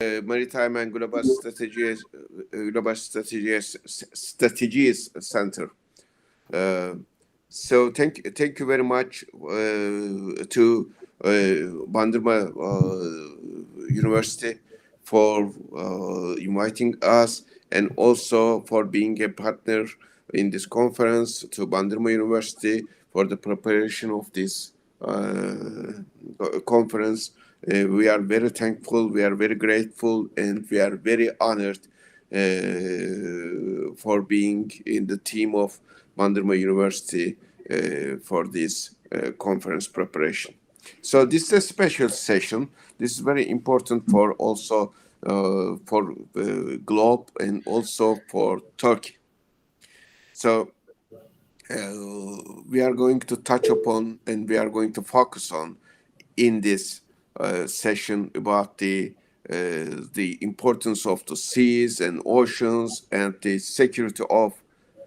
Maritime and Global Strategies Center. So thank you very much to Bandırma University for inviting us, and also for being a partner in this conference, to Bandırma University for the preparation of this conference. We are very thankful, we are very grateful, and we are very honored for being in the team of Bandırma University for this conference preparation. So this is a special session. This is very important for also for globe and also for Turkey. So we are going to touch upon, and we are going to focus on in this session about the importance of the seas and oceans and the security of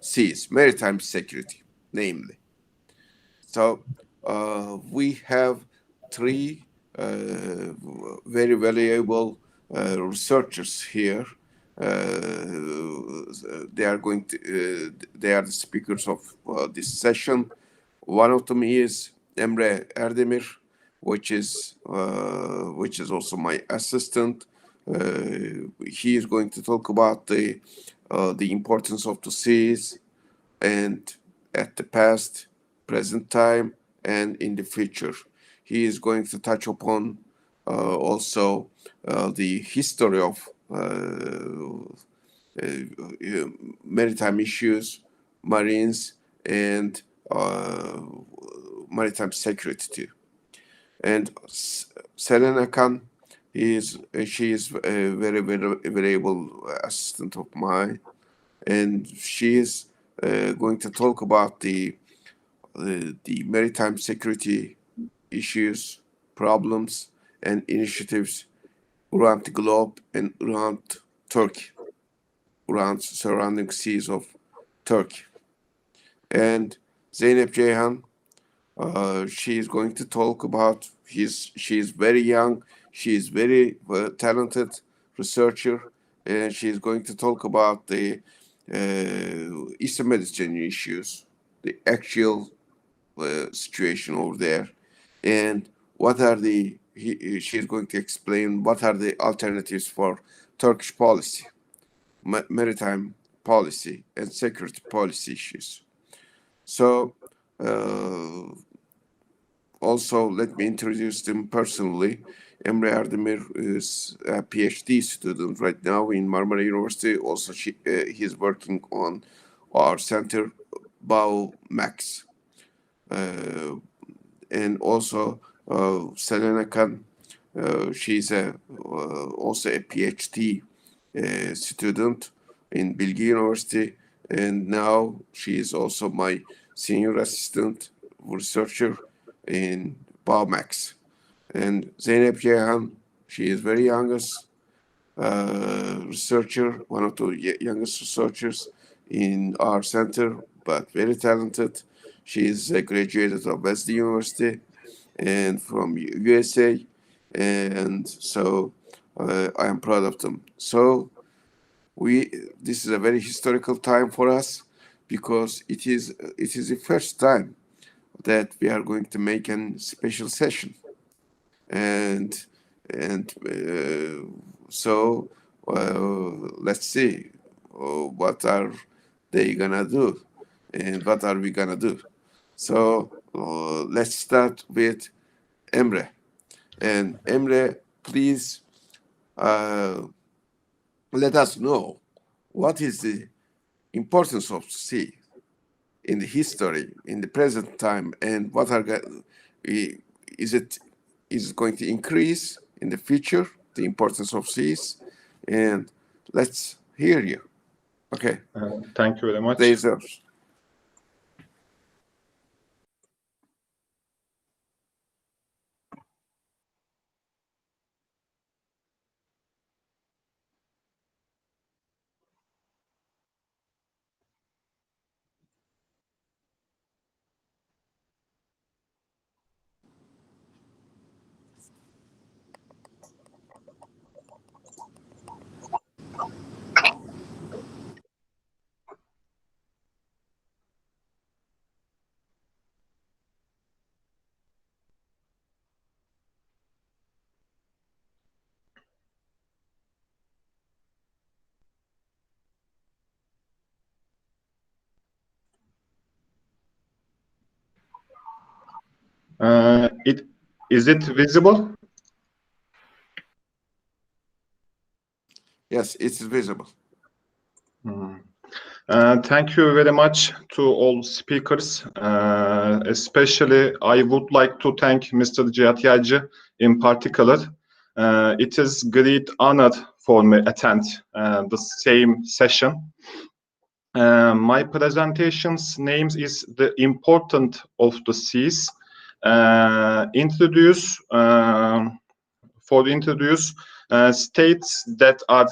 seas, maritime security, namely. So we have three very valuable researchers here. They are going to. They are the speakers of this session. One of them is Emre Erdemir, which is also my assistant. He is going to talk about the importance of the seas, and at the past, present time, and in the future. He is going to touch upon also the history of maritime issues, marines, and maritime security too. And Selena Khan, she is a very valuable assistant of mine, and she is going to talk about the maritime security issues, problems, and initiatives around the globe and around Turkey, around surrounding seas of Turkey. And Zeynep Ceyhan, she is going to talk about she is very young, she is very talented researcher, and she is going to talk about the Eastern Mediterranean issues, the actual situation over there, and what are the she is going to explain what are the alternatives for Turkish policy, maritime policy, and security policy issues. So also let me introduce them personally. Emre Erdemir is a PhD student right now in Marmara University. Also, he's working on our center, BAU-MAX. And also Selena Khan, she's also a PhD student in Bilgi University, and now she is also my senior assistant researcher in BAU-MAX. And Zeynep Ceyhan, she is very youngest researcher, one of the youngest researchers in our center, but very talented. She is a graduate of Wesley University and from USA, and so I am proud of them. So this is a very historical time for us, because it is the first time that we are going to make a special session, and so let's see what are they gonna do, and what are we gonna do. So let's start with Emre. And Emre, please let us know what is the importance of sea in the history, in the present time, and what are is it going to increase in the future, the importance of seas? And let's hear you. Okay. Thank you very much. There's yours. Is it visible? Yes, it's visible. Thank you very much to all speakers. Especially, I would like to thank Mr. Cihat YAYCI in particular. It is great honor for me to attend the same session. My presentation's name is The Importance of the Seas. Introduce states that are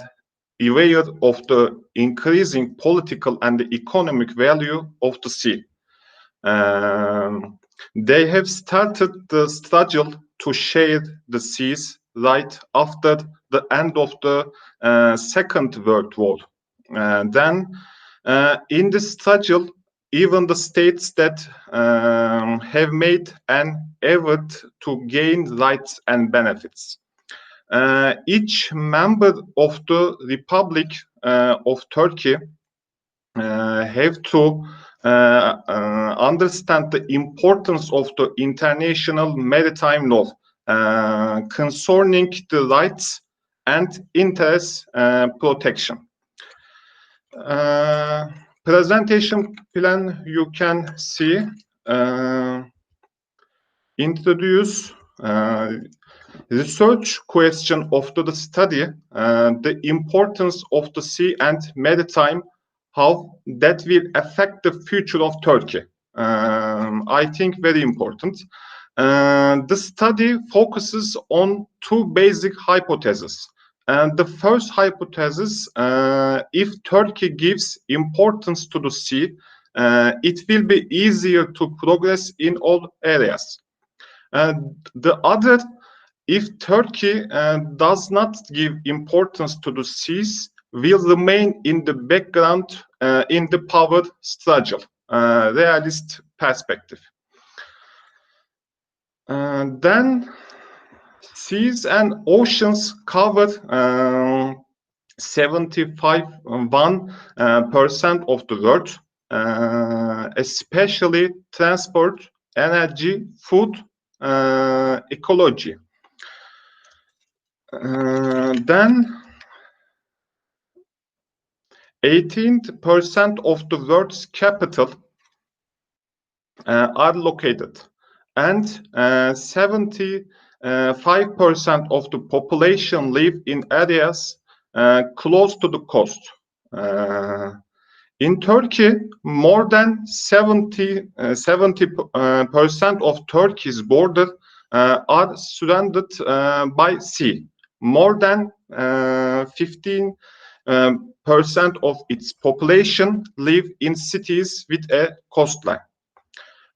aware of the increasing political and economic value of the sea. They have started the struggle to share the seas right after the end of the Second World War. Then, in the struggle, even the states that have made an effort to gain rights and benefits. Each member of the Republic of Turkey have to understand the importance of the international maritime law concerning the rights and interests protection. Presentation plan you can see. Introduce research question of the study, the importance of the sea and maritime, how that will affect the future of Turkey. I think very important. The study focuses on two basic hypotheses. And the first hypothesis, if Turkey gives importance to the sea, it will be easier to progress in all areas. The other, if Turkey does not give importance to the seas, will remain in the background in the power struggle, realist perspective. Then seas and oceans cover 75% of the world, especially transport, energy, food, ecology. Then 18% of the world's capital are located, and 75% of the population live in areas close to the coast. In Turkey, more than 70% of Turkey's border are surrounded by sea. More than 15% of its population live in cities with a coastline.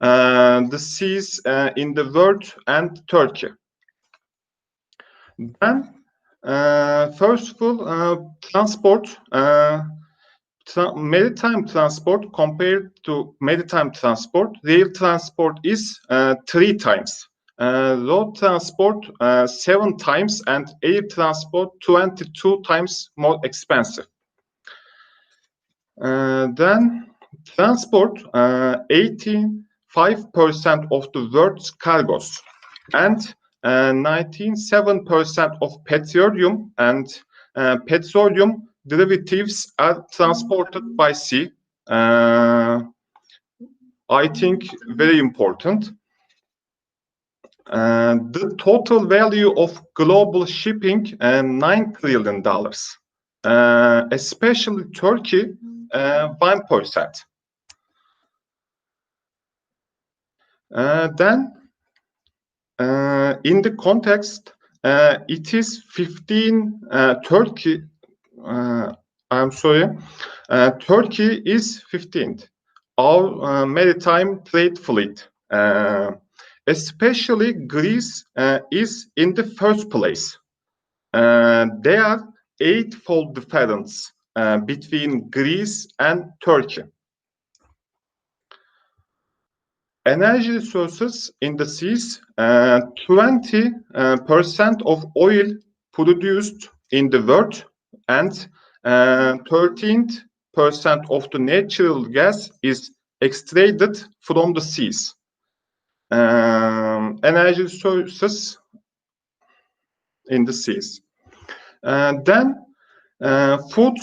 The seas in the world and Turkey. Then, first of all, transport. Maritime transport compared to maritime transport, rail transport is 3 times. Road transport 7 times, and air transport 22 times more expensive. Then transport 85% of the world's cargos, and 97% of petroleum and petroleum derivatives are transported by sea. I think very important. The total value of global shipping, $9 trillion, especially Turkey, 1%. Then, in the context, it is 15 Turkey. I'm sorry. Turkey is 15th. Our maritime trade fleet, especially Greece, is in the first place. There are 8-fold difference between Greece and Turkey. Energy resources in the seas, 20% of oil produced in the world, and 13% of the natural gas is extracted from the seas. energy resources in the seas. Then food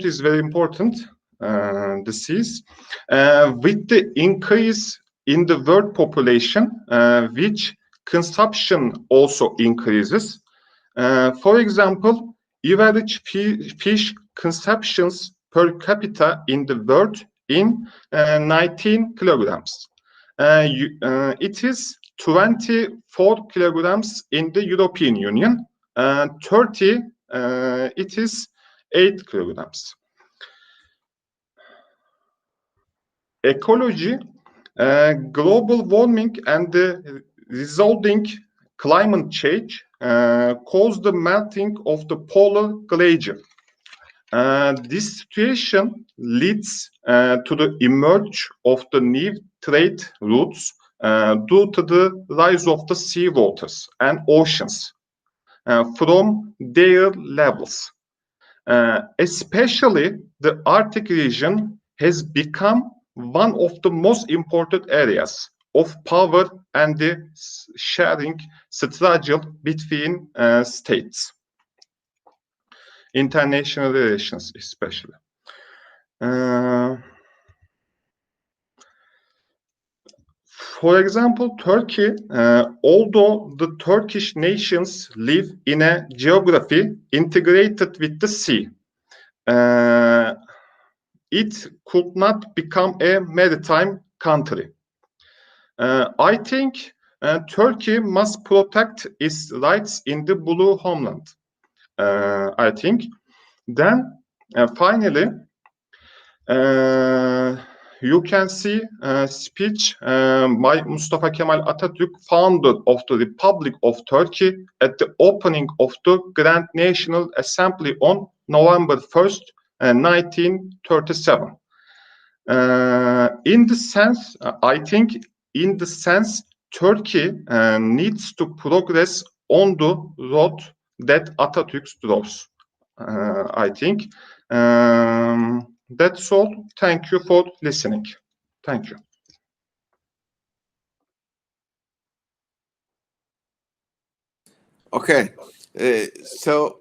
is very important, the seas. With the increase in the world population, which consumption also increases. For example, average fish consumptions per capita in the world in 19 kilograms. It is 24 kilograms in the European Union. 30, it is 8 kilograms. Ecology, global warming and the resulting climate change cause the melting of the polar glacier. This situation leads to the emerge of the new trade routes due to the rise of the sea waters and oceans from their levels. Especially the Arctic region has become one of the most important areas of power and the sharing struggle between states. International relations especially. For example, Turkey, although the Turkish nations live in a geography integrated with the sea, it could not become a maritime country. I think Turkey must protect its rights in the blue homeland. I think. Then, finally, you can see a speech by Mustafa Kemal Atatürk, founder of the Republic of Turkey, at the opening of the Grand National Assembly on November 1st, 1937. In the sense, I think, in the sense, Turkey needs to progress on the road that Atatürk draws. I think. That's all. Thank you for listening. Thank you. Okay, so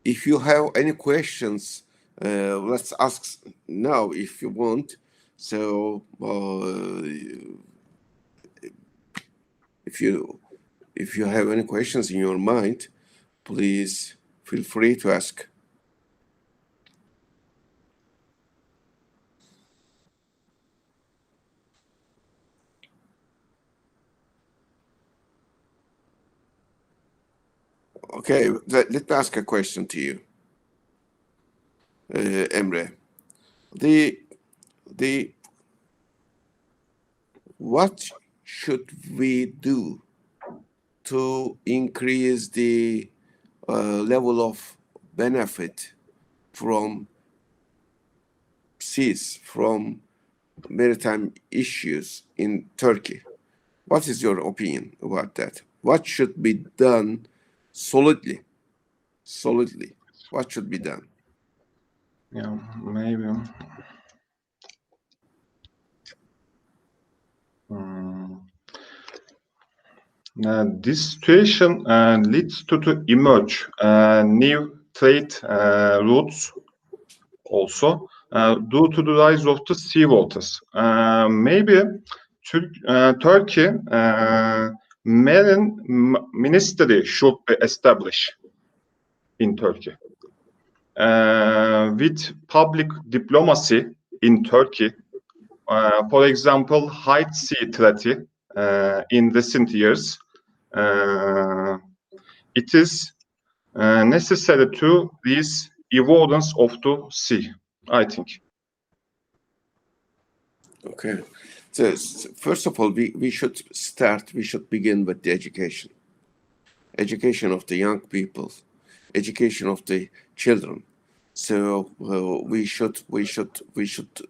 if you have any questions, let's ask now if you want. So if you have any questions in your mind, please feel free to ask. Okay, let me ask a question to you, Emre. What should we do to increase the level of benefit from seas, from maritime issues in Turkey? What is your opinion about that? What should be done solidly? What should be done? Yeah, maybe. This situation leads to emerge new trade routes also due to the rise of the sea waters. Maybe Turkey marine ministry should be established in Turkey. With public diplomacy in Turkey, for example, YAYCI Treaty in recent years, it is necessary to this avoidance of the sea, I think. Okay. So first of all, we should begin with the education of the young people, education of the children. So we should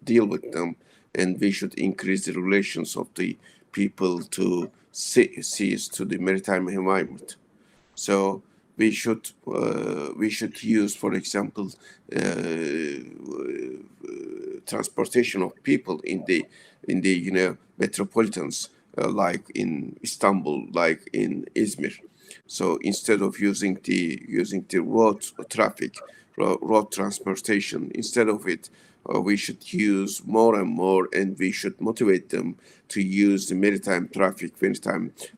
deal with them, and we should increase the relations of the people to seas, to the maritime environment. So we should use, for example, transportation of people in the metropolitans, like in Istanbul, like in Izmir. So instead of using the road traffic, road transportation, instead of it, we should use more and more, and we should motivate them to use the maritime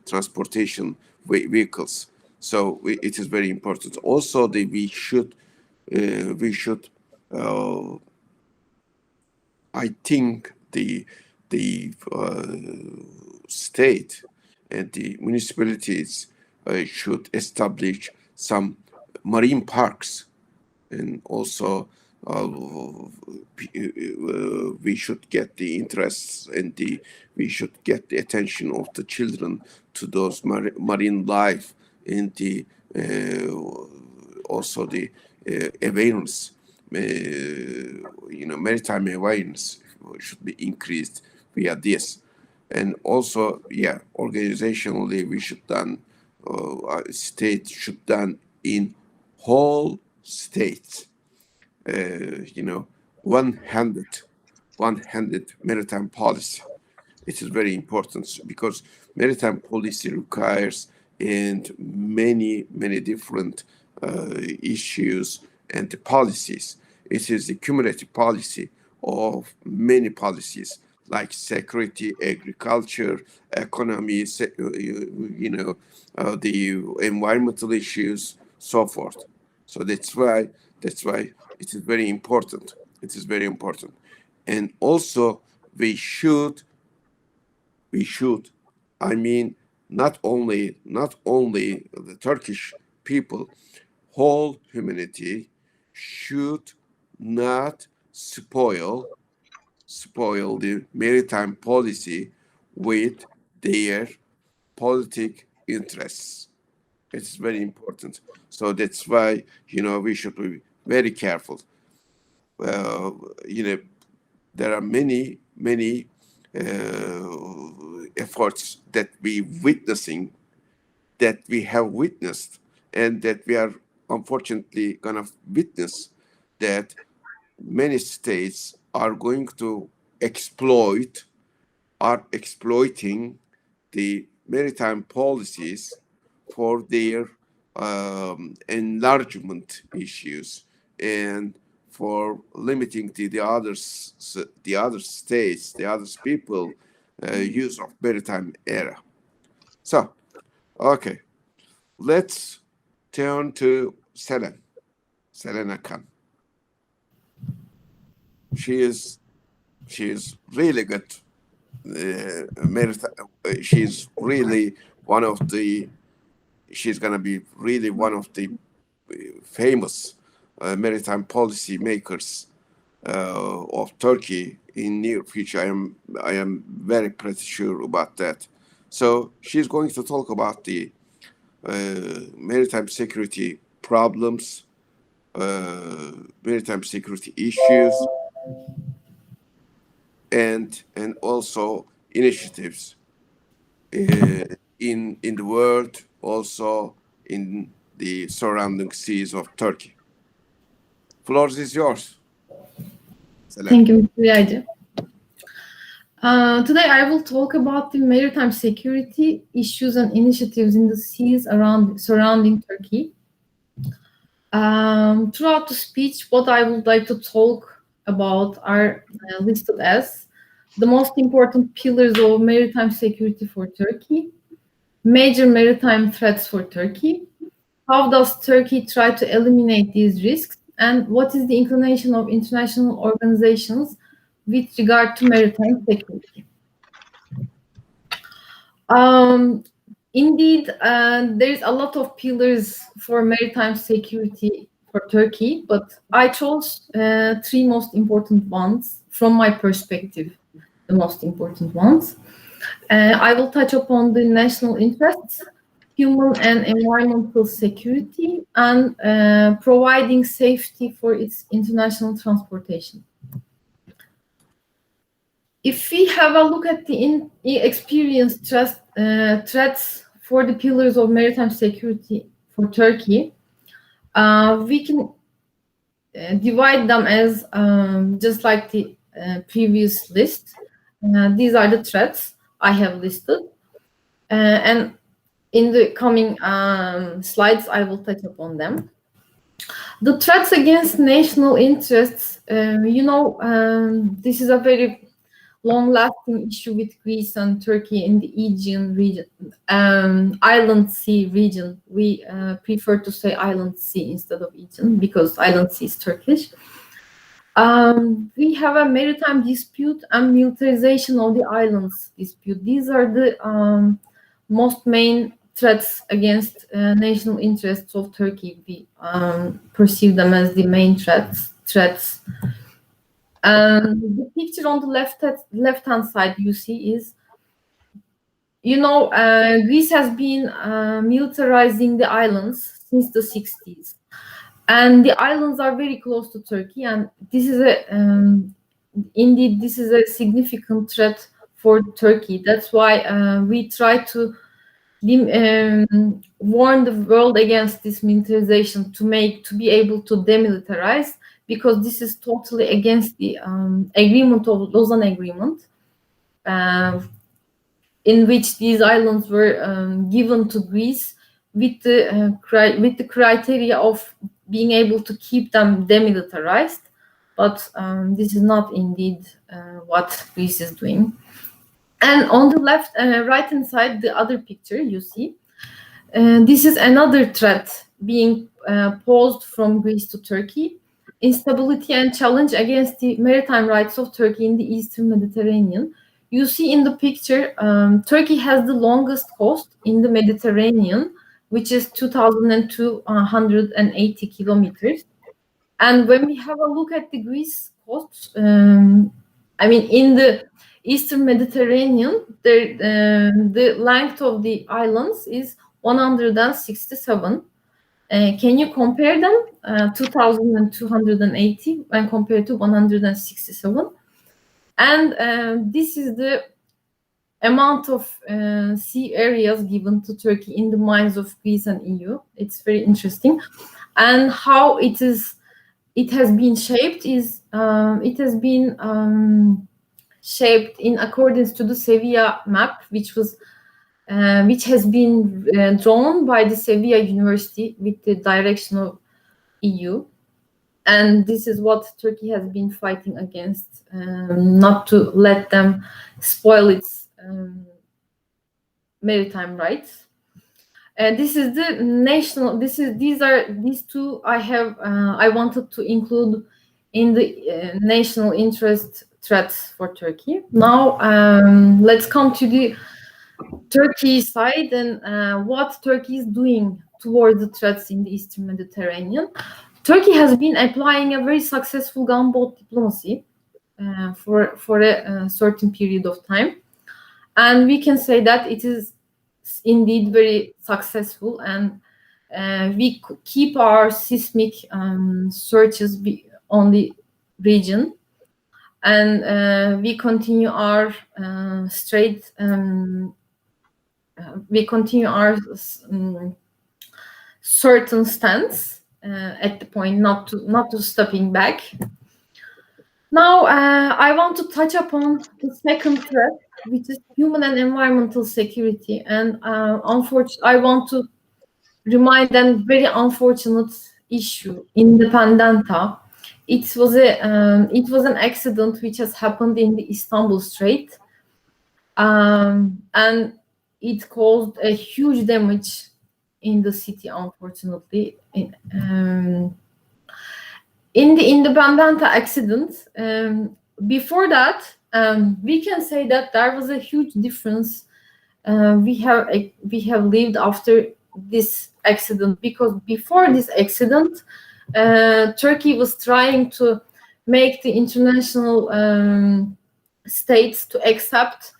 transportation vehicles. So it is very important. Also, we should I think the state and the municipalities should establish some marine parks, and also we should get the interests, and we should get the attention of the children to those marine life, and the also the awareness, maritime awareness should be increased via this. And also, yeah, organizationally, we should done, state should done in whole states, one-handed maritime policy. It is very important, because maritime policy requires and many different issues and policies. It is the cumulative policy of many policies, like security, agriculture, economy, the environmental issues, so forth. So that's why it is very important. It is very important. And also we should, I mean, not only the Turkish people, whole humanity should not spoil the maritime policy with their politic interests. It's very important. So that's why, we should be very careful. There are many efforts that we have witnessed, and that we are unfortunately gonna witness, that many states are going to exploiting the maritime policies for their enlargement issues, and for limiting the other states, the other people use of maritime area. So, okay, let's turn to Selena Khan. She is really good. She's really one of the. She's gonna be really one of the famous maritime policy makers of Turkey in near future. I am very pretty sure about that. So she's going to talk about the maritime security problems, maritime security issues, and also initiatives in the world, also in the surrounding seas of Turkey. Floor is yours. Thank you, Mr. YAYCI. Today I will talk about the maritime security issues and initiatives in the seas surrounding Turkey. Throughout the speech, what I would like to talk about are listed as the most important pillars of maritime security for Turkey, major maritime threats for Turkey, how does Turkey try to eliminate these risks, and what is the inclination of international organizations with regard to maritime security. Indeed, there is a lot of pillars for maritime security for Turkey, but I chose three most important ones from my perspective, the most important ones. I will touch upon the national interests, human and environmental security, and providing safety for its international transportation. If we have a look at the experienced threats for the pillars of maritime security for Turkey, we can divide them as just like the previous list. These are the threats I have listed, and in the coming slides, I will touch upon them. The threats against national interests, this is a very long-lasting issue with Greece and Turkey in the Aegean region, Island Sea region. We prefer to say Island Sea instead of Aegean because Island Sea is Turkish. We have a maritime dispute and militarization of the islands dispute. These are the most main threats against national interests of Turkey. We perceive them as the main threats. The picture on the left-hand side you see is, Greece has been militarizing the islands since the 60s. And the islands are very close to Turkey, and this is indeed a significant threat for Turkey. That's why we try to warn the world against this militarization to be able to demilitarize, because this is totally against the agreement of Lausanne Agreement, in which these islands were given to Greece with the criteria of being able to keep them demilitarized. But this is not indeed what Greece is doing. And on the right-hand side, the other picture you see, this is another threat being posed from Greece to Turkey: instability and challenge against the maritime rights of Turkey in the Eastern Mediterranean. You see in the picture, Turkey has the longest coast in the Mediterranean, which is 2,280 kilometers. And when we have a look at the Greece coast, in the Eastern Mediterranean, the length of the islands is 167. Can you compare them? 2,280 when compared to 167. And this is the amount of sea areas given to Turkey in the minds of Greece and EU. It's very interesting. And how it has been shaped is shaped in accordance to the Sevilla map, which has been drawn by the Sevilla University with the direction of EU. And this is what Turkey has been fighting against, not to let them spoil its maritime rights. This is the national. These two I wanted to include in the national interest threats for Turkey. Now let's come to the Turkey side and what Turkey is doing towards the threats in the Eastern Mediterranean. Turkey has been applying a very successful gunboat diplomacy for a certain period of time, and we can say that it is indeed very successful, and we keep our seismic searches on the region, and we continue our certain stance at the point not to stepping back. Now I want to touch upon the second threat, which is human and environmental security, and I want to remind a very unfortunate issue in the Pendanta. It was an accident which has happened in the Istanbul Strait, and it caused a huge damage in the city, unfortunately. In the Pendanta accident, before that, we can say that there was a huge difference we have lived after this accident, because before this accident, Turkey was trying to make the international states to accept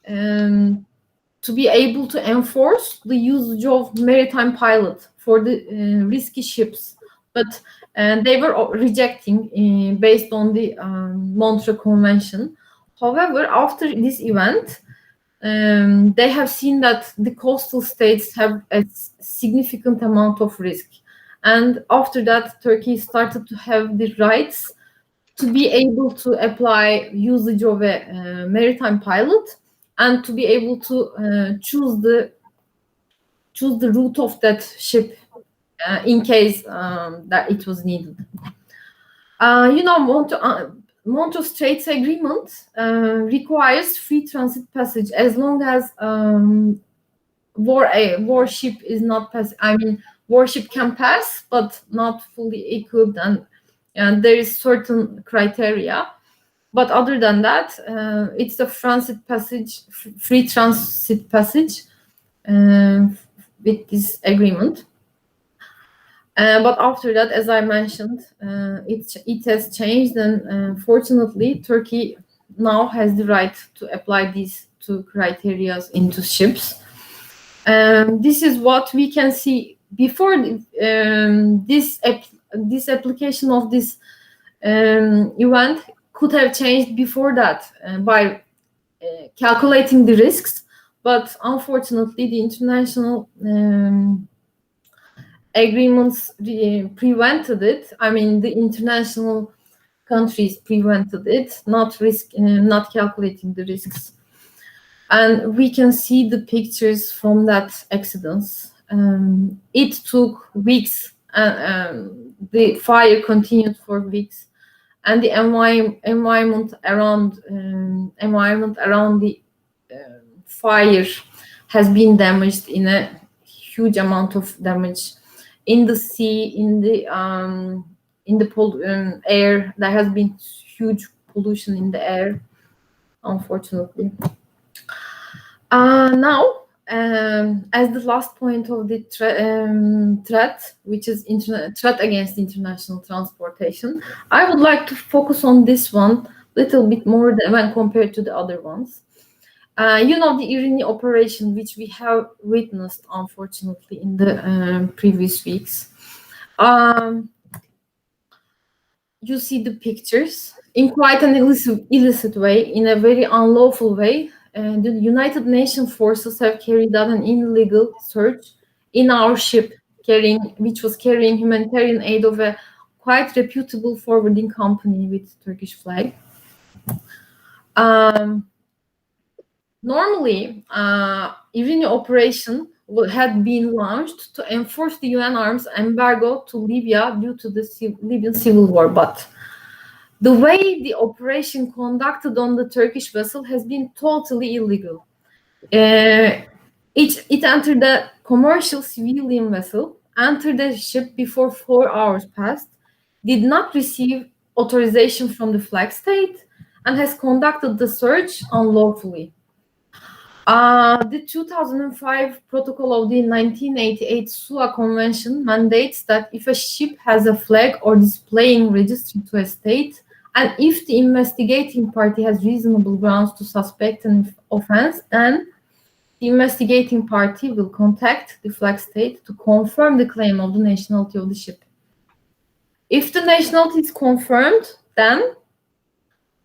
to be able to enforce the usage of maritime pilot for the risky ships, but they were rejecting based on the Montreux Convention. However, after this event, they have seen that the coastal states have a significant amount of risk. And after that, Turkey started to have the rights to be able to apply usage of a maritime pilot and to be able to choose the route of that ship in case that it was needed. Montreux Straits Agreement requires free transit passage as long as warship is not pass. I mean, warship can pass, but not fully equipped, and there is certain criteria. But other than that, it's a free transit passage with this agreement. But after that, as I mentioned, it has changed, and fortunately, Turkey now has the right to apply these two criteria into ships. This is what we can see before this application of this event could have changed before that by calculating the risks, but unfortunately, the international agreements prevented it. I mean, the international countries prevented it, not calculating the risks. And we can see the pictures from that accident. It took weeks, and the fire continued for weeks, and the environment around the fire has been damaged in a huge amount of damage. In the sea, in the air, there has been huge pollution in the air, unfortunately. Now, as the last point of the threat, which is threat against international transportation, I would like to focus on this one a little bit more when compared to the other ones. The Irini operation, which we have witnessed, unfortunately, in the previous weeks. You see the pictures in quite an illicit way, in a very unlawful way. The United Nations forces have carried out an illegal search in our ship, which was carrying humanitarian aid of a quite reputable forwarding company with Turkish flag. Normally, Irini operation had been launched to enforce the UN arms embargo to Libya due to the Libyan civil war, but the way the operation conducted on the Turkish vessel has been totally illegal. It entered the commercial civilian vessel, entered the ship before 4 hours passed, did not receive authorization from the flag state, and has conducted the search unlawfully. The 2005 protocol of the 1988 SUA Convention mandates that if a ship has a flag or displaying registered to a state, and if the investigating party has reasonable grounds to suspect an offense, then the investigating party will contact the flag state to confirm the claim of the nationality of the ship. If the nationality is confirmed, then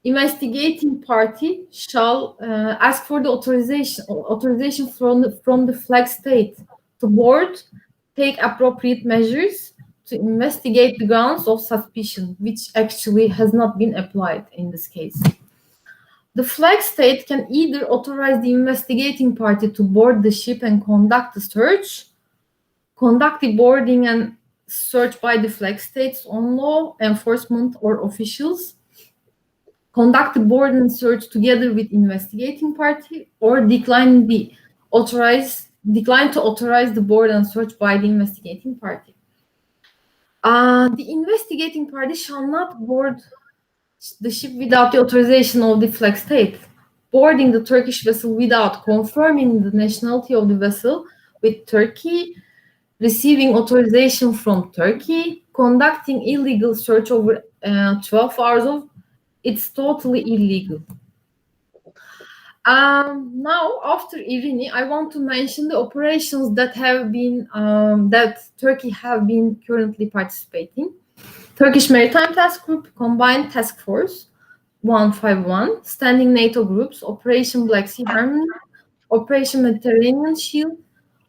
investigating party shall ask for the authorization from the flag state to board, take appropriate measures to investigate the grounds of suspicion, which actually has not been applied in this case. The flag state can either authorize the investigating party to board the ship and conduct the search, conduct the boarding and search by the flag state's own law enforcement or officials, conduct the board and search together with investigating party, or decline to authorize the board and search by the investigating party. The investigating party shall not board the ship without the authorization of the flag state, boarding the Turkish vessel without confirming the nationality of the vessel with Turkey, receiving authorization from Turkey, conducting illegal search over 12 hours it's totally illegal. Now, after Irini, I want to mention the operations that have been that Turkey have been currently participating. Turkish Maritime Task Group, Combined Task Force 151, Standing NATO Groups, Operation Black Sea Harmony, Operation Mediterranean Shield,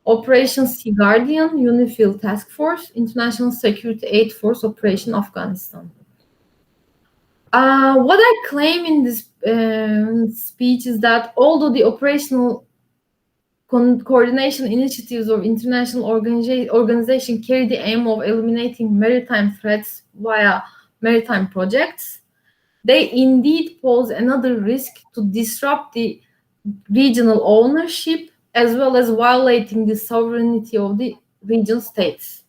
Operation Sea Guardian, UNIFIL Task Force, International Security Aid Force Operation Afghanistan. What I claim in this speech is that although the operational coordination initiatives of international organization carry the aim of eliminating maritime threats via maritime projects, they indeed pose another risk to disrupt the regional ownership as well as violating the sovereignty of the region states.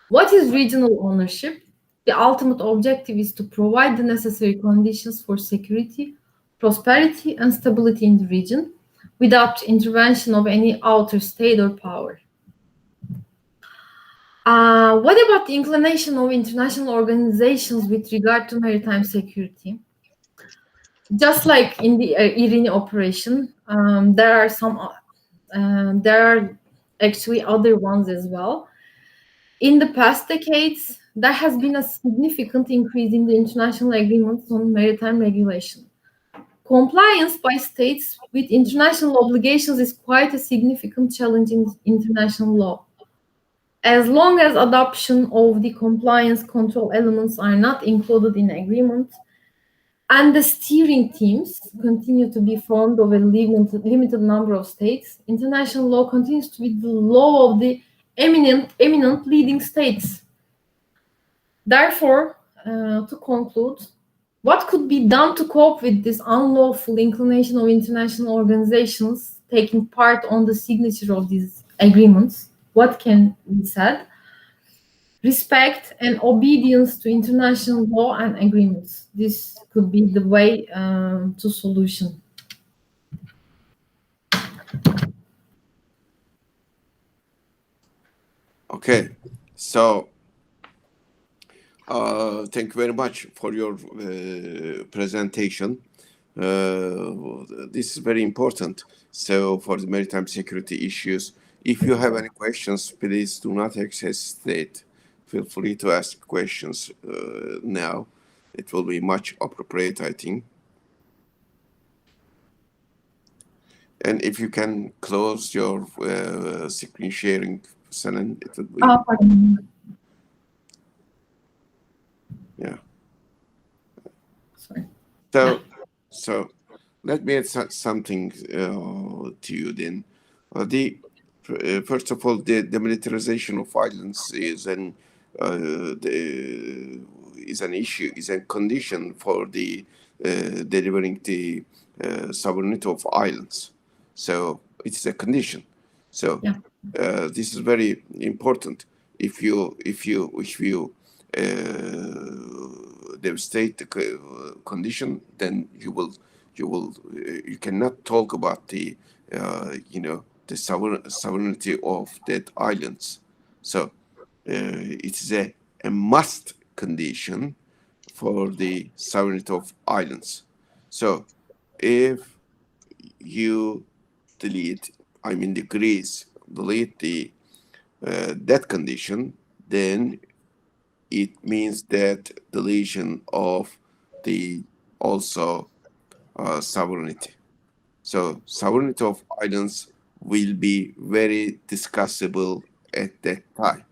What is regional ownership? The ultimate objective is to provide the necessary conditions for security, prosperity, and stability in the region without intervention of any outer state or power. What about the inclination of international organizations with regard to maritime security? Just like in the IRINI operation, there are actually other ones as well. In the past decades, there has been a significant increase in the international agreements on maritime regulation. Compliance by states with international obligations is quite a significant challenge in international law. As long as adoption of the compliance control elements are not included in agreement, and the steering teams continue to be formed of a limited number of states, international law continues to be the law of the eminent leading states. Therefore, to conclude, what could be done to cope with this unlawful inclination of international organizations taking part on the signature of these agreements? What can be said? Respect and obedience to international law and agreements. This could be the way to solution. Okay, so thank you very much for your presentation. This is very important. So for the maritime security issues, if you have any questions, please do not hesitate. Feel free to ask questions now. It will be much appropriate, I think. And if you can close your screen sharing, Selen, it would be. Pardon. Yeah. Sorry. So let me add something to you then. First of all, the demilitarization of islands is an issue, is a condition for the delivering the sovereignty of islands. So it's a condition. So Yeah. this is very important. If you devastate the condition, then you cannot talk about the the sovereignty of that islands. So it is a must condition for the sovereignty of islands. So if you delete the that condition, then it means that deletion of the also sovereignty. So sovereignty of islands will be very discussable at that time.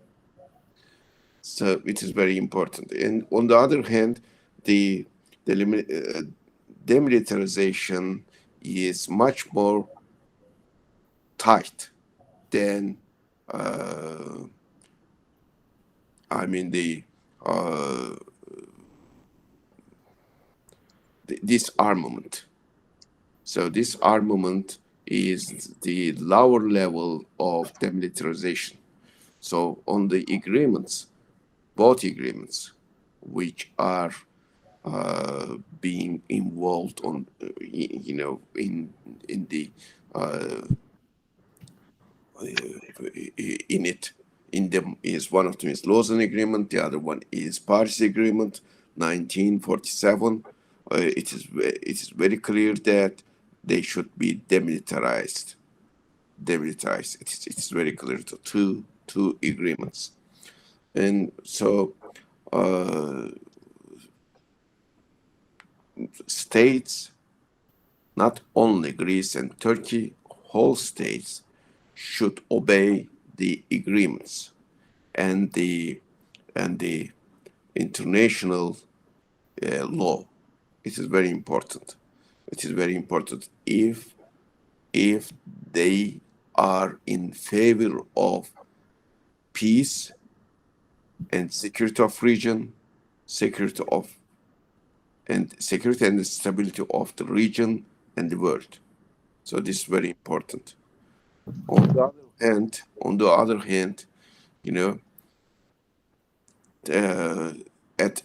So it is very important. And on the other hand, the demilitarization is much more tight than this armament. So this armament is the lower level of demilitarization. So on the agreements, both agreements, which are being involved on, in the in it. In them is one of them is Lausanne Agreement, the other one is Paris Agreement, 1947. It is very clear that they should be demilitarized. It's very clear to two agreements, and so states, not only Greece and Turkey, whole states should obey the agreements and the international law. It is very important. It is very important if they are in favor of peace and security of region, security and stability of the region and the world. So this is very important. On the other hand, you know, at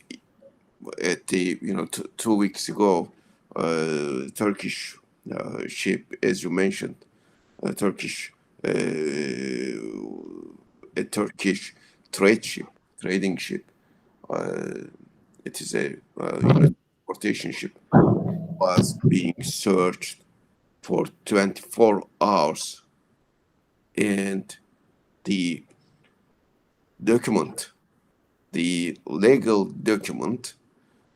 the 2 weeks ago, Turkish ship, as you mentioned, a Turkish trading ship. It is a transportation ship, was being searched for 24 hours, and the legal document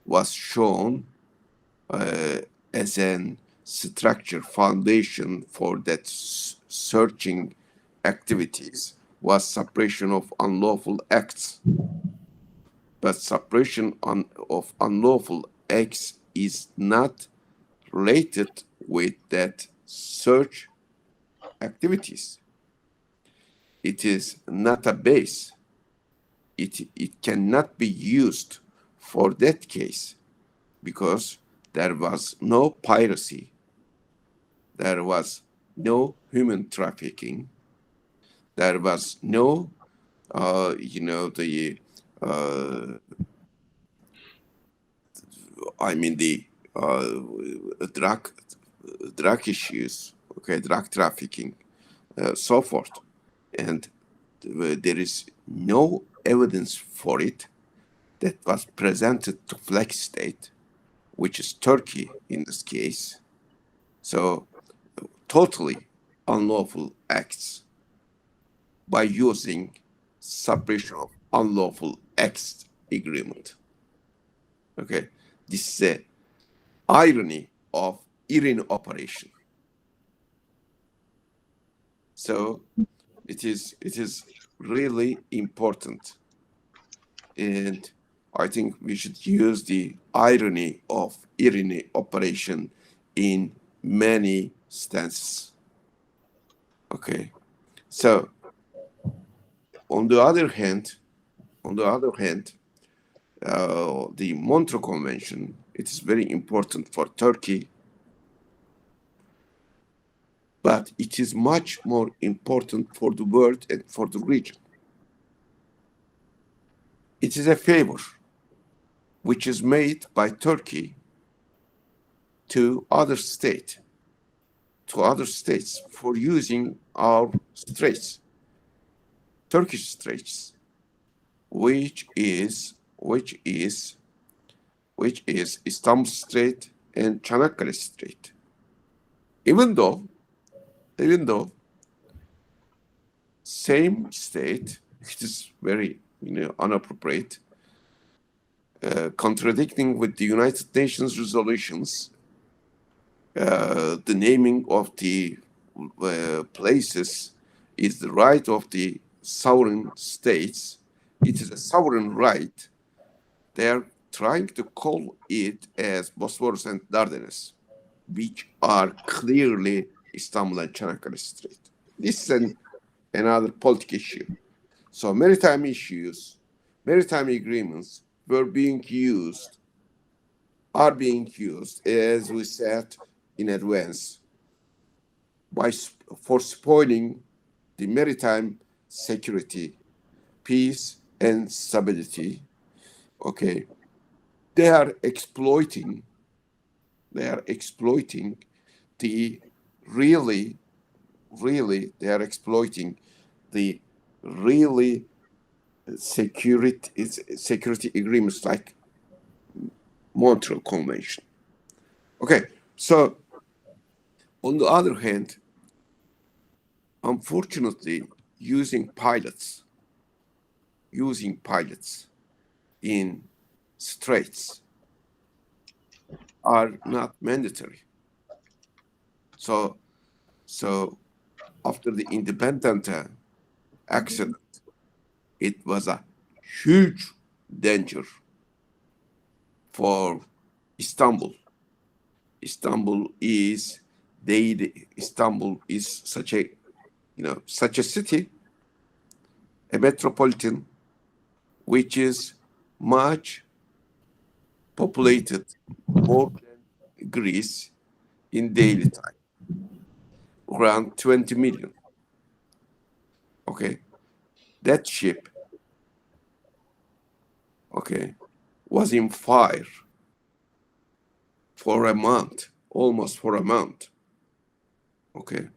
was shown as an structure foundation for that searching activities was suppression of unlawful acts. But suppression of unlawful acts is not related with that search activities. It is not a base. It cannot be used for that case because there was no piracy, there was no human trafficking, there was no drug issues, okay, drug trafficking, so forth, and there is no evidence for it that was presented to flag state, which is Turkey in this case. So totally unlawful acts by using suppression of unlawful acts agreement. Okay, this is a irony of IRIN operation. So it is really important, and I think we should use the irony of IRIN operation in many stances. Okay, so on the other hand, the Montreux Convention, it is very important for Turkey, but it is much more important for the world and for the region. It is a favor which is made by Turkey to other states for using our straits, Turkish straits, which is Istanbul Strait and Çanakkale Strait. Even though same state, it is very inappropriate, contradicting with the United Nations resolutions, the naming of the places is the right of the sovereign states. It is a sovereign right. They are trying to call it as Bosphorus and Dardanelles, which are clearly Istanbul and Çanakkale Strait. This is another political issue. So maritime agreements are being used, as we said in advance, for spoiling the maritime security, peace, and stability. Okay, they are exploiting the really security agreements like Montreal Convention. Okay, so on the other hand, unfortunately, using pilots in straits are not mandatory. So after the independent accident, it was a huge danger for Istanbul. Istanbul is such a, such a city, a metropolitan, which is much populated, more than Greece in daily time, around 20 million. Okay, that ship, okay, was in fire for a month, almost for a month. Okay,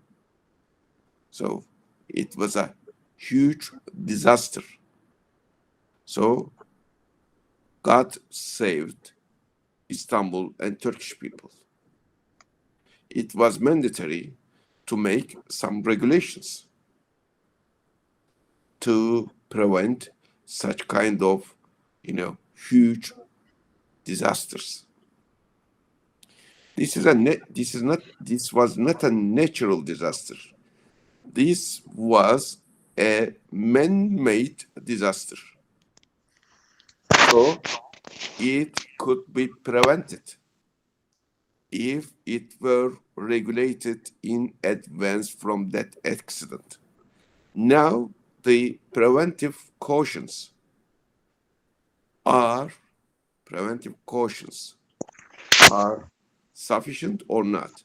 so it was a huge disaster. So God saved Istanbul and Turkish people. It was mandatory to make some regulations to prevent such kind of, huge disasters. This was not a natural disaster. This was a man-made disaster. So it could be prevented if it were regulated in advance from that accident. Now the preventive cautions are sufficient or not?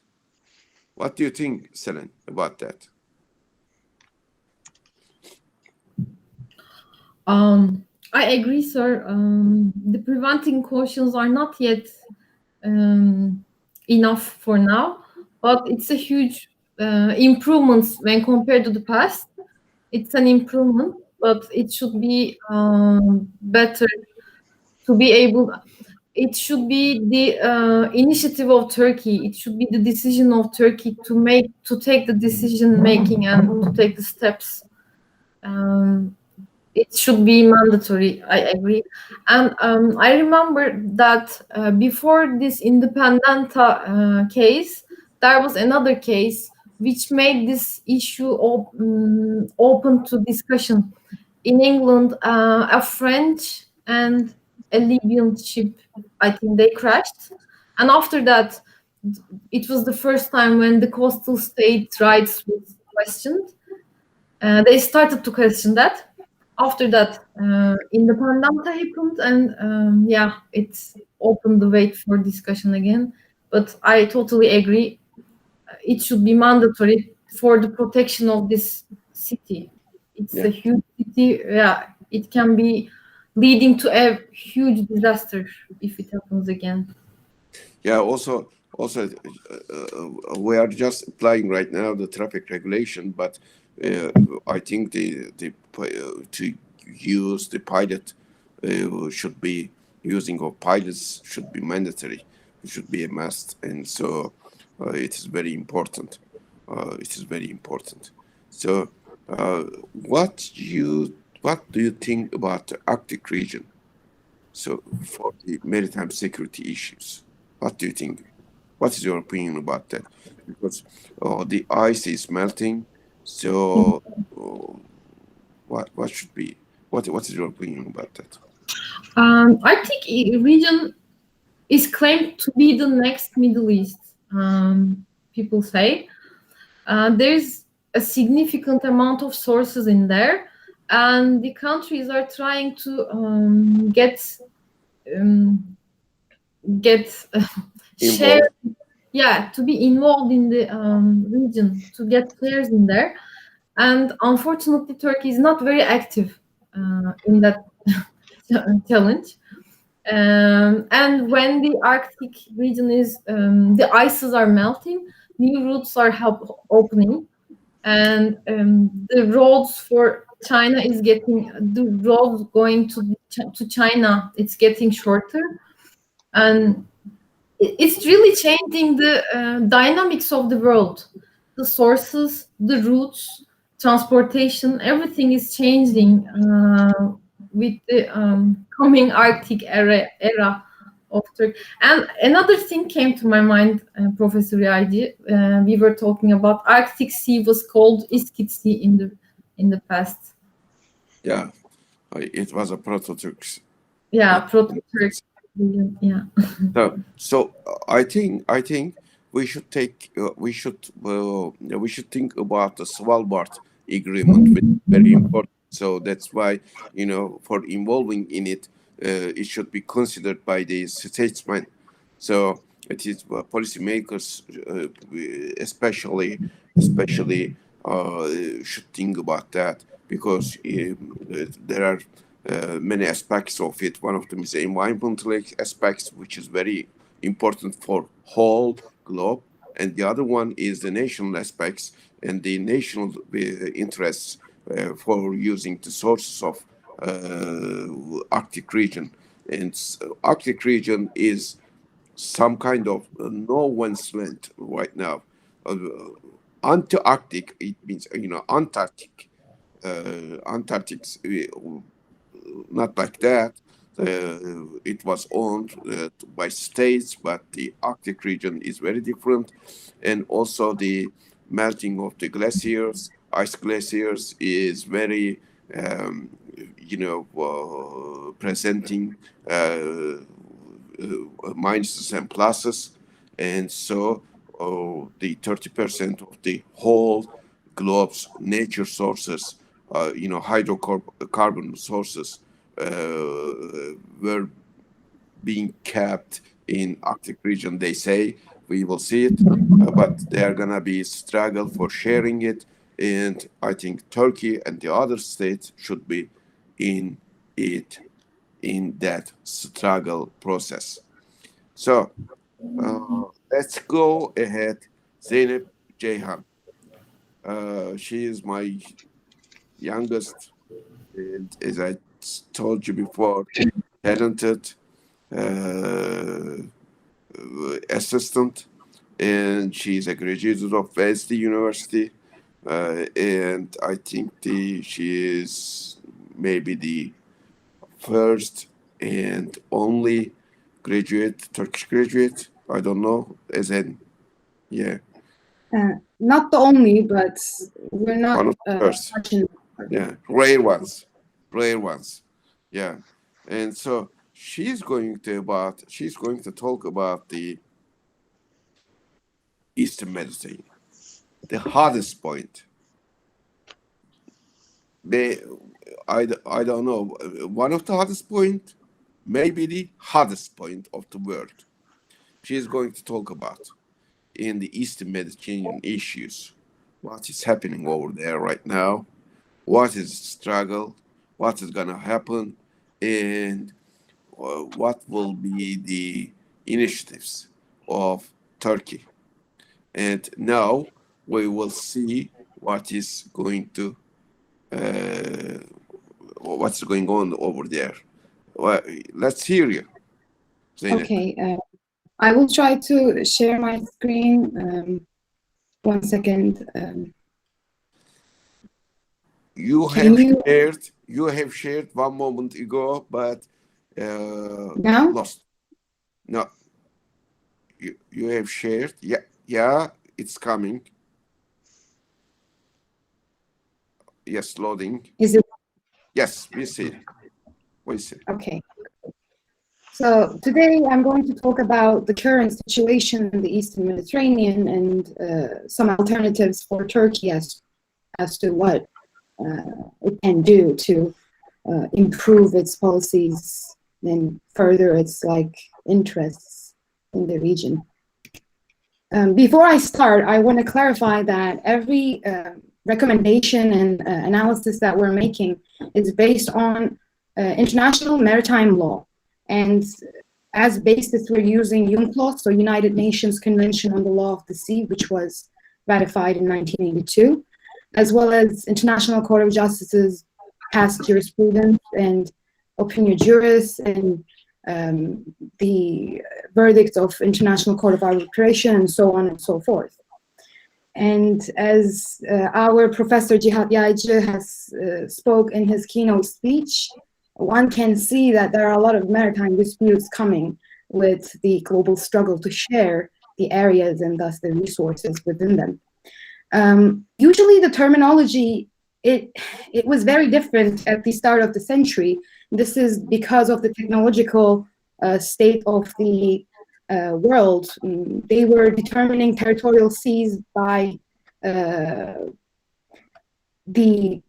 What do you think, Selen, about that? I agree, sir. The preventing cautions are not yet enough for now, but it's a huge improvement when compared to the past. It's an improvement, but it should be better to be able. It should be the initiative of Turkey. It should be the decision of Turkey to take the decision making and to take the steps. It should be mandatory. I agree, and I remember that before this Independenta case, there was another case which made this issue open to discussion. In England, a French and a Libyan ship, I think they crashed, and after that, it was the first time when the coastal state rights was questioned. They started to question that. After that, Independenta happened, and it opened the way for discussion again. But I totally agree. It should be mandatory for the protection of this city. It's a huge city. Yeah, it can be leading to a huge disaster if it happens again. Yeah. Also, we are just applying right now the traffic regulation, but I think to use the pilot should be using of pilots should be mandatory. It should be a must, and so it is very important. So, what do you think about the Arctic region? So, for the maritime security issues, what do you think? What is your opinion about that? Because the ice is melting. So, what should be? What is your opinion about that? Arctic region is claimed to be the next Middle East. People say there's a significant amount of sources in there, and the countries are trying to get share. Yeah, to be involved in the region, to get players in there. And unfortunately, Turkey is not very active in that challenge. And when the Arctic region is, the ices are melting, new routes are opening, and the roads for China the roads going to China, it's getting shorter, and it's really changing the dynamics of the world. The sources, the routes, transportation, everything is changing with the coming Arctic era of Turkey. And another thing came to my mind, Professor YAYCI. We were talking about Arctic Sea was called e-ICEESS' Sea in the past. Yeah, it was a proto-Turks. Yeah, proto-Turks. Yeah. So I think we should think about the Svalbard agreement, which is very important. So that's why, for involving in it, it should be considered by the statesmen. So it is policymakers, especially should think about that, because there are many aspects of it. One of them is environmental aspects, which is very important for whole globe, and the other one is the national aspects and the national interests for using the sources of Arctic region. And Arctic region is some kind of no one's land right now. Antarctic, it means Antarctic. Antarctic's not like that. It was owned by states, but the Arctic region is very different, and also the melting of the glaciers, ice glaciers, is very presenting minuses and pluses, and so the 30% of the whole globe's nature sources, hydrocarbon sources, were being kept in Arctic region. They say we will see it, but they are gonna be struggle for sharing it, and I think Turkey and the other states should be in it, in that struggle process. So let's go ahead. Zeynep Ceyhan. She is my youngest, and as I told you before, talented assistant, and she's a graduate of YAYCI University, and I think she is maybe the first and only Turkish graduate. I don't know, as in, yeah. Not the only, but we're not One of the first. Yeah, rare ones. Yeah, and so she's going to talk about the Eastern Mediterranean, the hardest point. I don't know, one of the hardest point, maybe the hardest point of the world. She's going to talk about in the Eastern Mediterranean issues, what is happening over there right now, what is the struggle, what is gonna happen, and what will be the initiatives of Turkey. And now we will see what is going to what's going on over there. Well, let's hear you, Zeynep. Okay, I will try to share my screen. 1 second. You have shared 1 moment ago, but now? lost. No, you have shared. Yeah, it's coming. Yes, loading. Is it? Yes, we see. Okay. So today I'm going to talk about the current situation in the Eastern Mediterranean and some alternatives for Turkey as to what it can do to improve its policies and further its interests in the region. Before I start, I want to clarify that every recommendation and analysis that we're making is based on international maritime law. And as basis, we're using UNCLOS, so United Nations Convention on the Law of the Sea, which was ratified in 1982, as well as International Court of Justice's past jurisprudence and opinion juris and the verdicts of International Court of Arbitration, and so on and so forth. And as our Professor Cihat YAYCI has spoke in his keynote speech, one can see that there are a lot of maritime disputes coming with the global struggle to share the areas and thus the resources within them. Usually the terminology, it was very different at the start of the century. This is because of the technological state of the world. They were determining territorial seas by the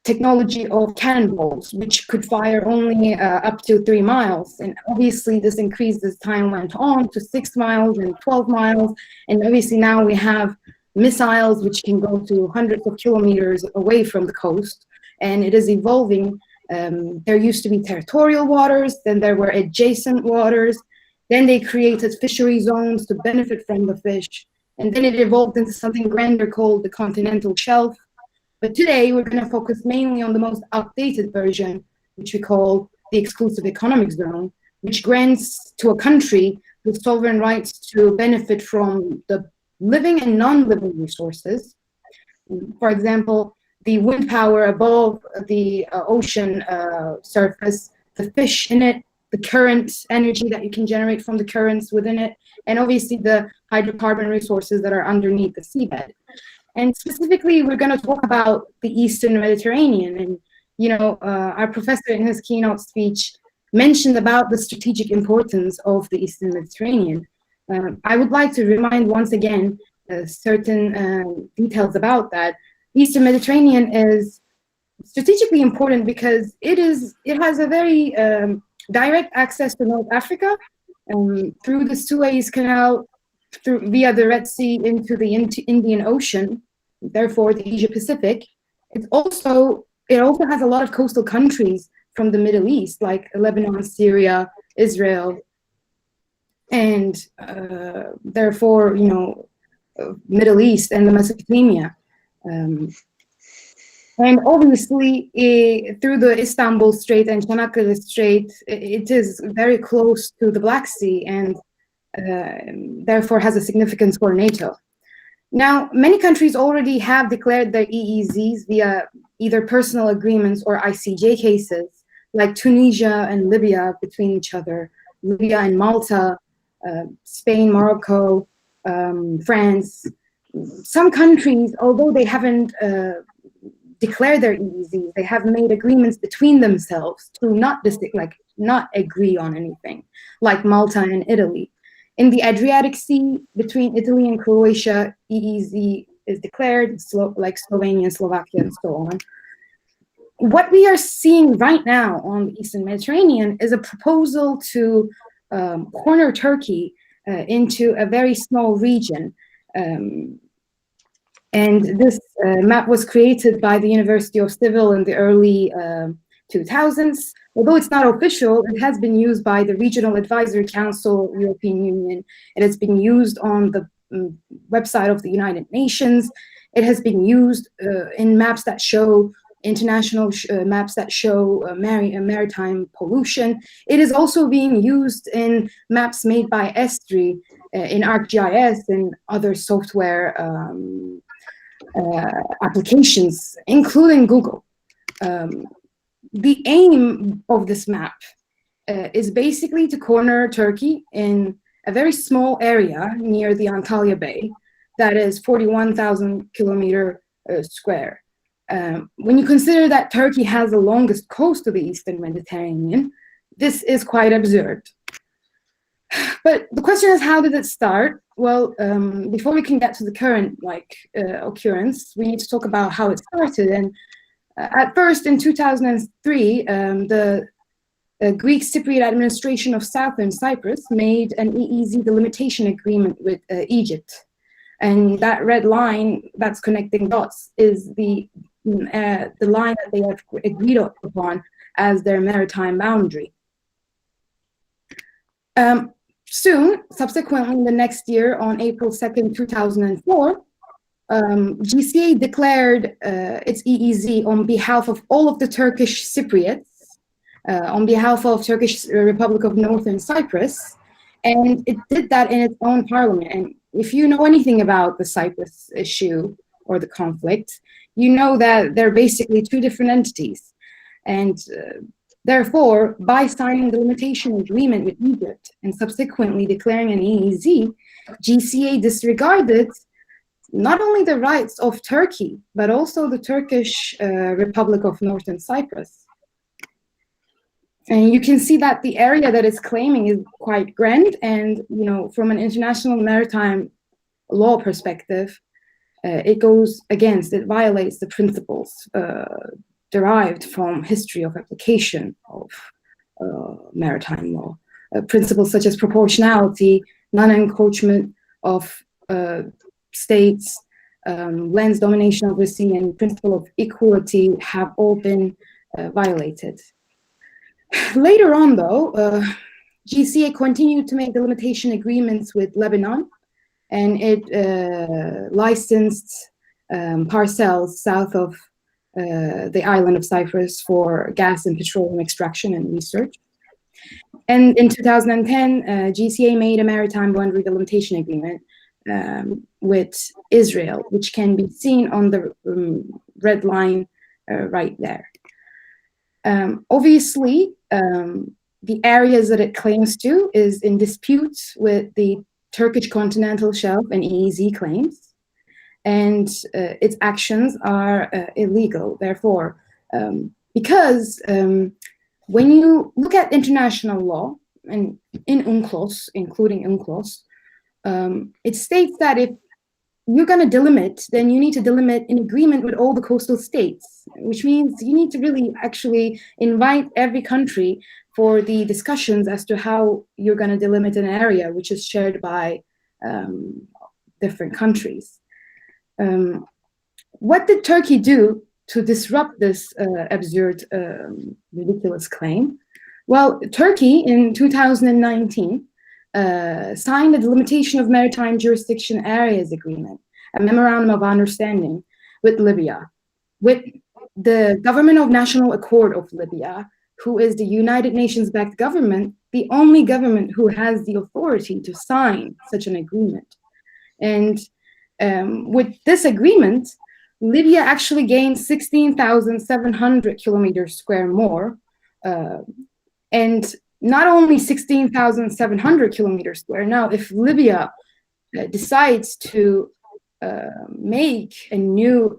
technology of cannonballs, which could fire only up to 3 miles. And obviously this increased as time went on to 6 miles and 12 miles. And obviously now we have missiles which can go to hundreds of kilometers away from the coast. And it is evolving. There used to be territorial waters, then there were adjacent waters. Then they created fishery zones to benefit from the fish. And then it evolved into something grander called the continental shelf. But today we're going to focus mainly on the most outdated version, which we call the exclusive economic zone, which grants to a country the sovereign rights to benefit from the living and non-living resources. For example, the wind power above the ocean surface, the fish in it, the current energy that you can generate from the currents within it, and obviously the hydrocarbon resources that are underneath the seabed. And specifically, we're going to talk about the Eastern Mediterranean. And, you know, our professor in his keynote speech mentioned about the strategic importance of the Eastern Mediterranean. I would like to remind once again certain details about that. Eastern Mediterranean is strategically important because it has a very direct access to North Africa through the Suez Canal, via the Red Sea into the Indian Ocean, therefore the Asia Pacific. It also has a lot of coastal countries from the Middle East, like Lebanon, Syria, Israel, and therefore, you know, Middle East and the Mesopotamia. And obviously, through the Istanbul Strait and Çanakkale Strait, it is very close to the Black Sea and therefore has a significance for NATO. Now, many countries already have declared their EEZs via either personal agreements or ICJ cases, like Tunisia and Libya between each other, Libya and Malta, Spain, Morocco, France. Some countries, although they haven't declared their EEZs, they have made agreements between themselves to not agree on anything, like Malta and Italy. In the Adriatic Sea, between Italy and Croatia, EEZ is declared, like Slovenia and Slovakia and so on. What we are seeing right now on the Eastern Mediterranean is a proposal to corner Turkey into a very small region. And this map was created by the University of Seville in the early 2000s. Although it's not official, it has been used by the Regional Advisory Council, European Union. It has been used on the website of the United Nations. It has been used in maps that show international maps that show maritime pollution. It is also being used in maps made by ESTRI in ArcGIS and other software applications, including Google. The aim of this map is basically to corner Turkey in a very small area near the Antalya Bay that is 41,000 kilometer square. When you consider that Turkey has the longest coast of the Eastern Mediterranean, this is quite absurd. But the question is, how did it start? Well, before we can get to the current occurrence, we need to talk about how it started. And at first, in 2003, the Greek Cypriot administration of Southern Cyprus made an EEZ delimitation agreement with Egypt. And that red line that's connecting dots is the line that they have agreed upon as their maritime boundary. Subsequently, the next year, on April 2nd, 2004, GCA declared its EEZ on behalf of all of the Turkish Cypriots, on behalf of Turkish Republic of Northern Cyprus, and it did that in its own parliament. And if you know anything about the Cyprus issue or the conflict, you know that they're basically two different entities. And therefore, by signing the limitation agreement with Egypt and subsequently declaring an EEZ, GCA disregarded not only the rights of Turkey, but also the Turkish Republic of Northern Cyprus. And you can see that the area that it's claiming is quite grand, and from an international maritime law perspective, it violates the principles derived from history of application of maritime law. Principles such as proportionality, non-encroachment of states, land's domination of the sea, and principle of equality have all been violated. Later on, though, GCA continued to make delimitation agreements with Lebanon, and it licensed parcels south of the island of Cyprus for gas and petroleum extraction and research. And in 2010, GCA made a maritime boundary delimitation agreement with Israel, which can be seen on the red line right there. Obviously, the areas that it claims to is in dispute with the Turkish continental shelf and EEZ claims, and its actions are illegal. Therefore, because when you look at international law, and in UNCLOS, including UNCLOS, it states that if you're going to delimit, then you need to delimit in agreement with all the coastal states, which means you need to really actually invite every country for the discussions as to how you're going to delimit an area which is shared by different countries. What did Turkey do to disrupt this absurd, ridiculous claim? Well, Turkey in 2019 signed a delimitation of maritime jurisdiction areas agreement, a memorandum of understanding with Libya, with the Government of National Accord of Libya, who is the United Nations-backed government, the only government who has the authority to sign such an agreement. And with this agreement, Libya actually gained 16,700 kilometers square more, and not only 16,700 kilometers square. Now, if Libya decides to make a new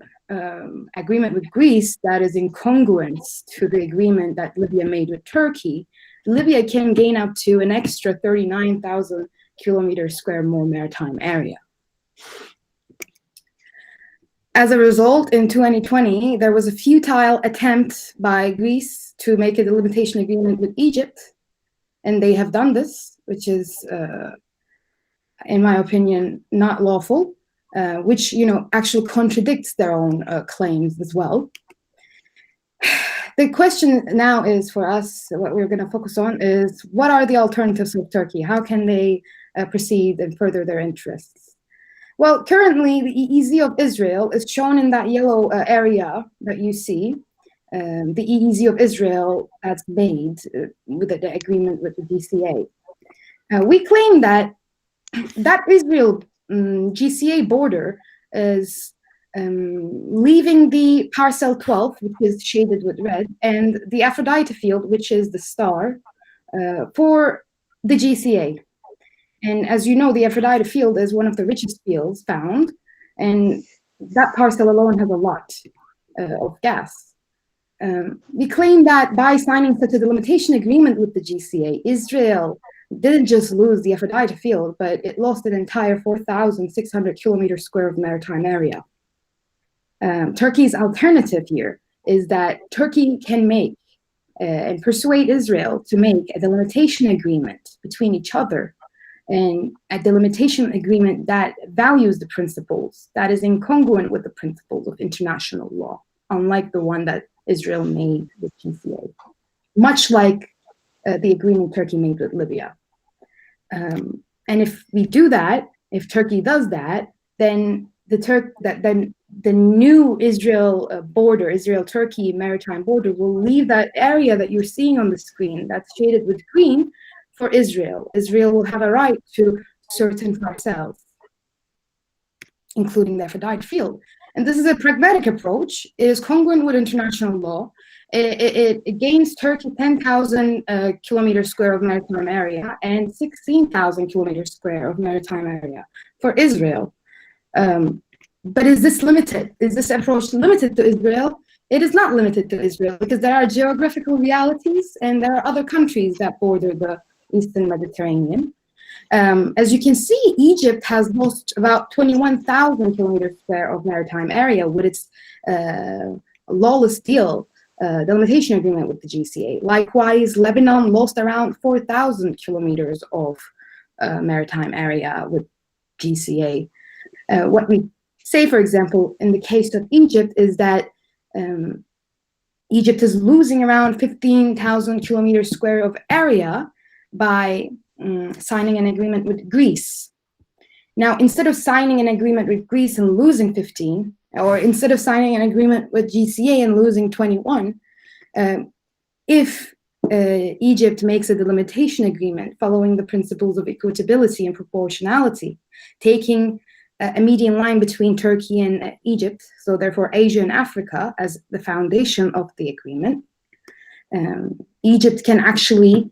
agreement with Greece that is incongruent to the agreement that Libya made with Turkey, Libya can gain up to an extra 39,000 kilometers square more maritime area. As a result, in 2020, there was a futile attempt by Greece to make a delimitation agreement with Egypt, and they have done this, which is, in my opinion, not lawful, which actually contradicts their own claims as well. The question now is for us, what we're going to focus on is, what are the alternatives of Turkey? How can they proceed and further their interests? Well, currently, the EEZ of Israel is shown in that yellow area that you see, the EEZ of Israel that's made with the agreement with the GCA. We claim that that Israel GCA border is leaving the parcel 12, which is shaded with red, and the Aphrodite field, which is the star, for the GCA. And as you know, the Aphrodite field is one of the richest fields found, and that parcel alone has a lot of gas. We claim that by signing such a delimitation agreement with the GCA, Israel didn't just lose the Aphrodite field, but it lost an entire 4,600 kilometers square of maritime area. Turkey's alternative here is that Turkey can make and persuade Israel to make a delimitation agreement between each other, and a delimitation agreement that values the principles, that is incongruent with the principles of international law, unlike the one that Israel made with GCA, much like the agreement Turkey made with Libya. And if we do that, if Turkey does that, then the new Israel border, Israel-Turkey maritime border, will leave that area that you're seeing on the screen that's shaded with green for Israel. Israel will have a right to certain parcels, including the Aphrodite field. And this is a pragmatic approach. It is congruent with international law. It gains Turkey 10,000 kilometers square of maritime area and 16,000 kilometers square of maritime area for Israel. But is this limited? Is this approach limited to Israel? it is not limited to Israel, because there are geographical realities and there are other countries that border the Eastern Mediterranean. As you can see, Egypt has lost about 21,000 kilometers square of maritime area with its lawless deal, the limitation agreement with the GCA. Likewise, Lebanon lost around 4,000 kilometers of maritime area with GCA. What we say, for example, in the case of Egypt, is that Egypt is losing around 15,000 kilometers square of area by signing an agreement with Greece. Now, instead of signing an agreement with Greece and losing 15, or instead of signing an agreement with GCA and losing 21, if Egypt makes a delimitation agreement following the principles of equitability and proportionality, taking a median line between Turkey and Egypt, so therefore Asia and Africa, as the foundation of the agreement, Egypt can actually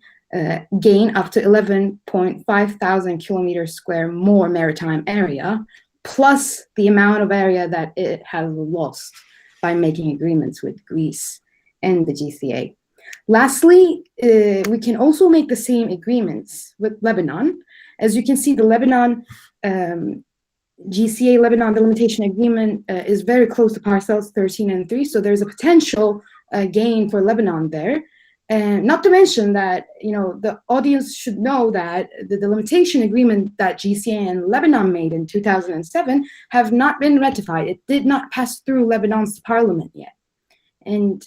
gain up to 11.5 thousand kilometers square more maritime area, plus the amount of area that it has lost by making agreements with Greece and the GCA. Lastly, we can also make the same agreements with Lebanon. As you can see, the Lebanon GCA Lebanon delimitation agreement is very close to parcels 13 and 3, so there's a potential gain for Lebanon there. And not to mention that, you know, the audience should know that the delimitation agreement that GCA and Lebanon made in 2007 have not been ratified. It did not pass through Lebanon's parliament yet. And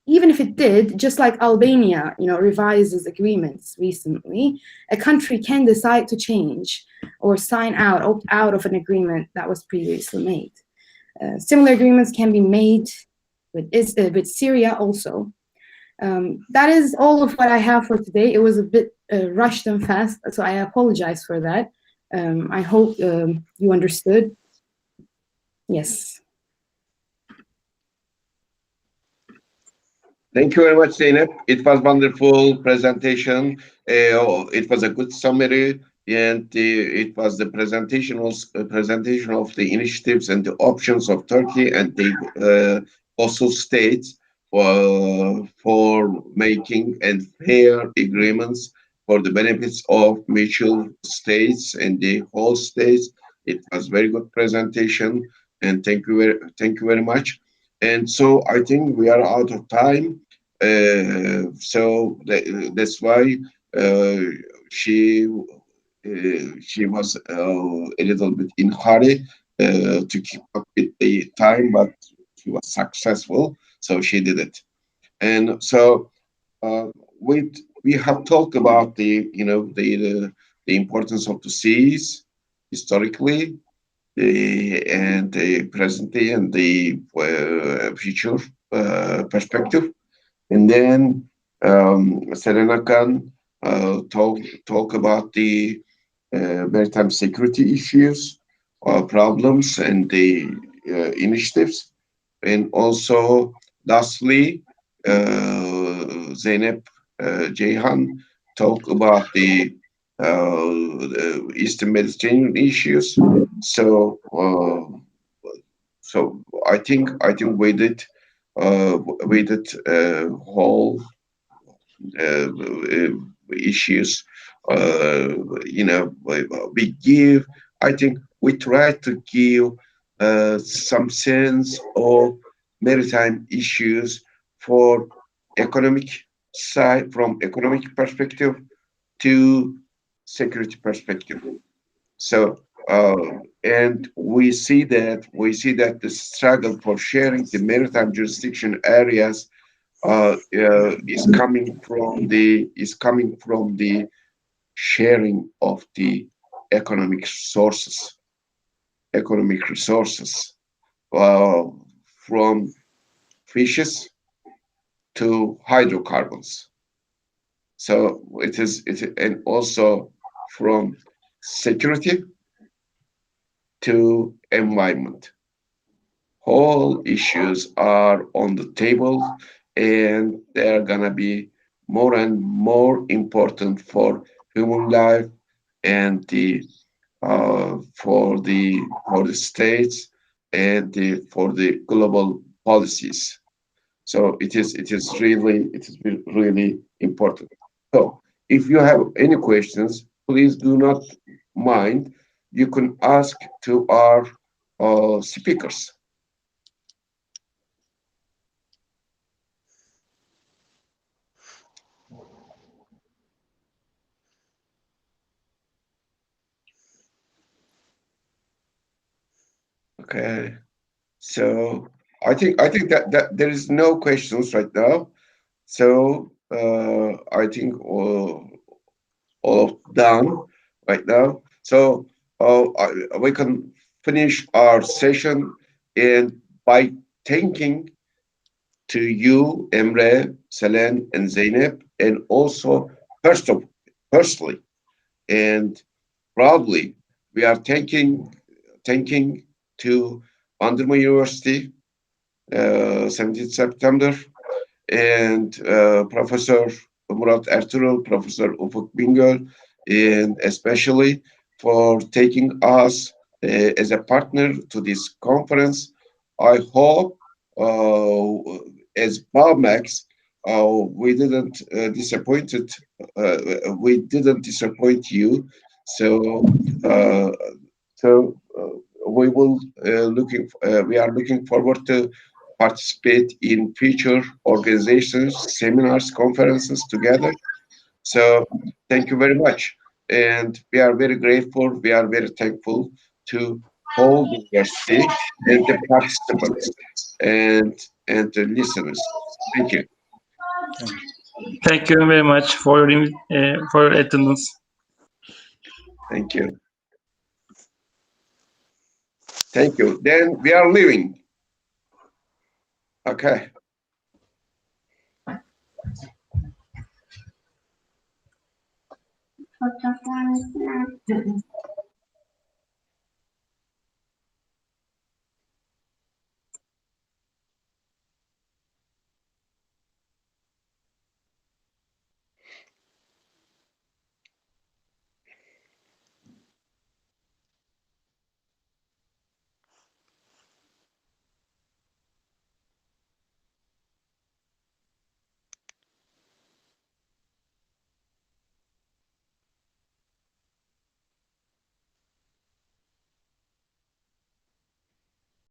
even if it did, just like Albania, you know, revises agreements recently, a country can decide to change or sign out, opt out of an agreement that was previously made. Similar agreements can be made with Syria also. That is all of what I have for today. It was a bit rushed and fast, so I apologize for that. I hope you understood. Yes. Thank you very much, Zeynep. It was wonderful presentation. It was a good summary, and it was the presentation of the initiatives and the options of Turkey and the also states for making and fair agreements for the benefits of mutual states and the whole states. It was very good presentation, and thank you very much. And so I think we are out of time. So that's why she was a little bit in hurry to keep up with the time, but she was successful, so she did it. And so we have talked about the importance of the seas historically, and the presently and the future perspective. And then Selena can talk about the maritime security issues, problems, and the initiatives. And also, lastly, Zeynep Ceyhan talk about the Eastern Mediterranean issues. So, I think we did whole issues. I think we try to give some sense of maritime issues for economic side, from economic perspective to security perspective. So and we see that the struggle for sharing the maritime jurisdiction areas is coming from the sharing of the economic resources from fishes to hydrocarbons. So it is and also from security to environment. All issues are on the table, and they're gonna be more and more important for human life and for the states and for the global policies. So it is really important. So if you have any questions, please do not mind. You can ask to our speakers. Okay. So I think that there is no questions right now. So I think all done right now. So we can finish our session, and by thanking to you, Emre, Selen, and Zeynep, and also personally and proudly, we are thanking to Bandırma University, 17th September, and Professor Murat Ertuğrul, Professor Ufuk Bingöl, and especially for taking us as a partner to this conference. I hope as BAMAX, we didn't disappoint you. So we are looking forward to participate in future organizations, seminars, conferences together. So thank you very much. And we are very grateful, we are very thankful to whole university and the participants and the listeners. Thank you. Thank you very much for your attendance. Thank you. Thank you. Then we are leaving. Okay. Fotoğraflar